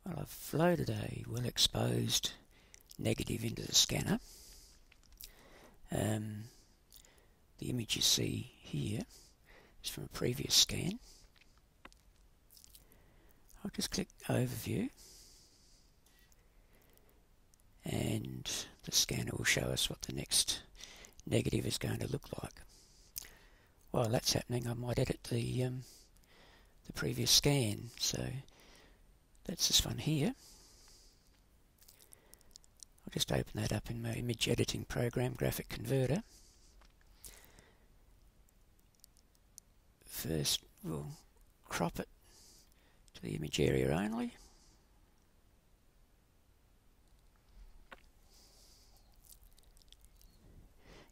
Well, I've loaded a well-exposed negative into the scanner. The image you see here is from a previous scan. I'll just click Overview, and the scanner will show us what the next negative is going to look like. While that's happening, I might edit the previous scan. So that's this one here. I'll just open that up in my image editing program, Graphic Converter. First, we'll crop it to the image area only.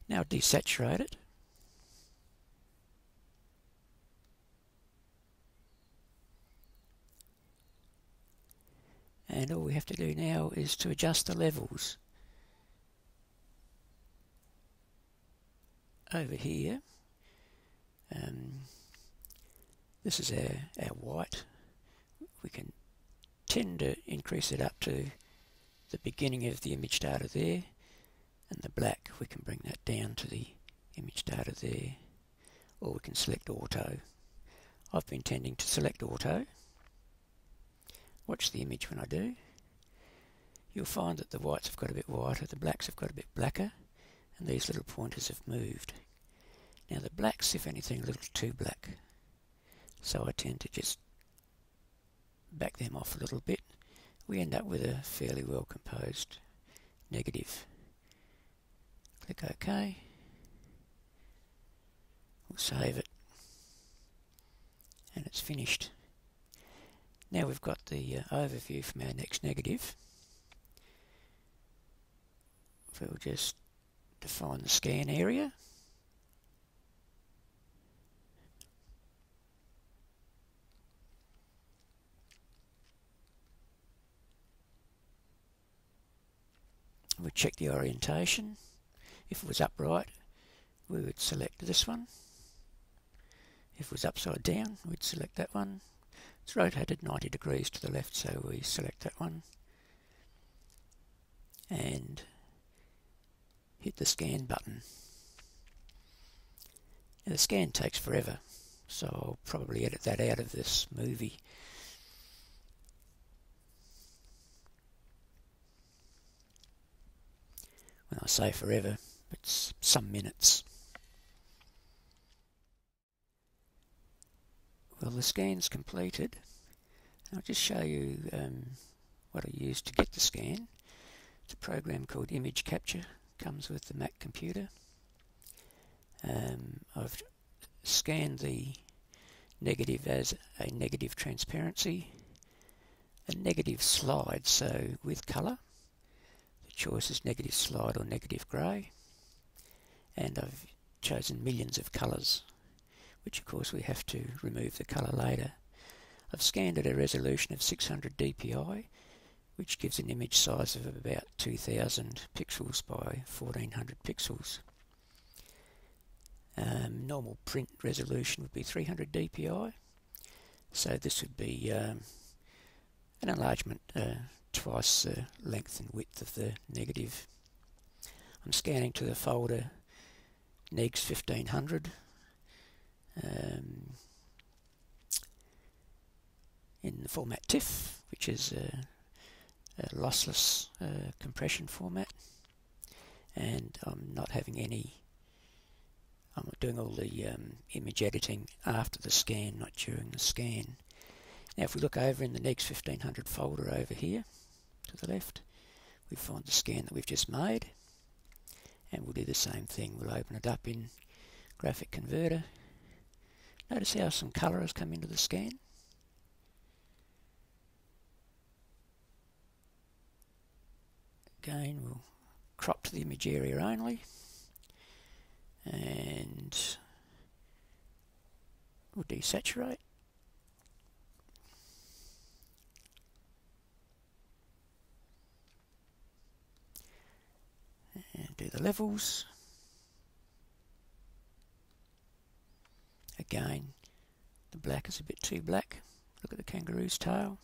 Now desaturate it. And all we have to do now is to adjust the levels. Over here, this is our white. We can tend to increase it up to the beginning of the image data there, and the black, we can bring that down to the image data there, or we can select auto. I've been tending to select auto. Watch the image when I do. You'll find that the whites have got a bit whiter, the blacks have got a bit blacker, and these little pointers have moved. Now the blacks, if anything, a little too black, so I tend to just back them off a little bit. We end up with a fairly well composed negative. Click OK. We'll save it, and it's finished. Now we've got the overview from our next negative. We'll just define the scan area. We'll check the orientation. If it was upright, we would select this one. If it was upside down, we'd select that one. It's rotated 90 degrees to the left, so we select that one. And hit the scan button. Now the scan takes forever, so I'll probably edit that out of this movie. When I say forever, it's some minutes. Well, the scan's completed. I'll just show you what I used to get the scan. It's a program called Image Capture. Comes with the Mac computer. I've scanned the negative as a negative transparency, a negative slide, so with colour. The choice is negative slide or negative grey, and I've chosen millions of colours, which of course we have to remove the colour later. I've scanned at a resolution of 600 dpi, which gives an image size of about 2000 pixels by 1400 pixels. Normal print resolution would be 300 dpi, so this would be an enlargement twice the length and width of the negative. I'm scanning to the folder Negs 1500 in the format TIFF, which is a lossless compression format, and I'm not doing all the image editing after the scan, not during the scan. Now if we look over in the Negs 1500 folder over here to the left, we find the scan that we've just made, and we'll do the same thing. We'll open it up in Graphic Converter. Notice how some colour has come into the scan. Again, we'll crop to the image area only, and we'll desaturate. And do the levels. Again, the black is a bit too black. Look at the kangaroo's tail.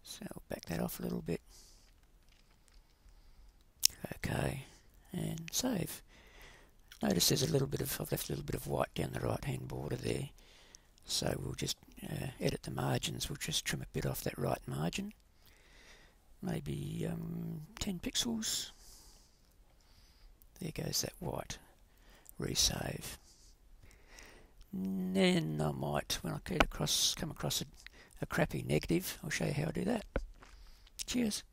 So I'll back that off a little bit. Okay, and save. Notice there's a little bit of, I've left a little bit of white down the right hand border there. So we'll just edit the margins. We'll just trim a bit off that right margin. Maybe 10 pixels. There goes that white. Resave. And then I might, when I come across a crappy negative, I'll show you how I do that. Cheers.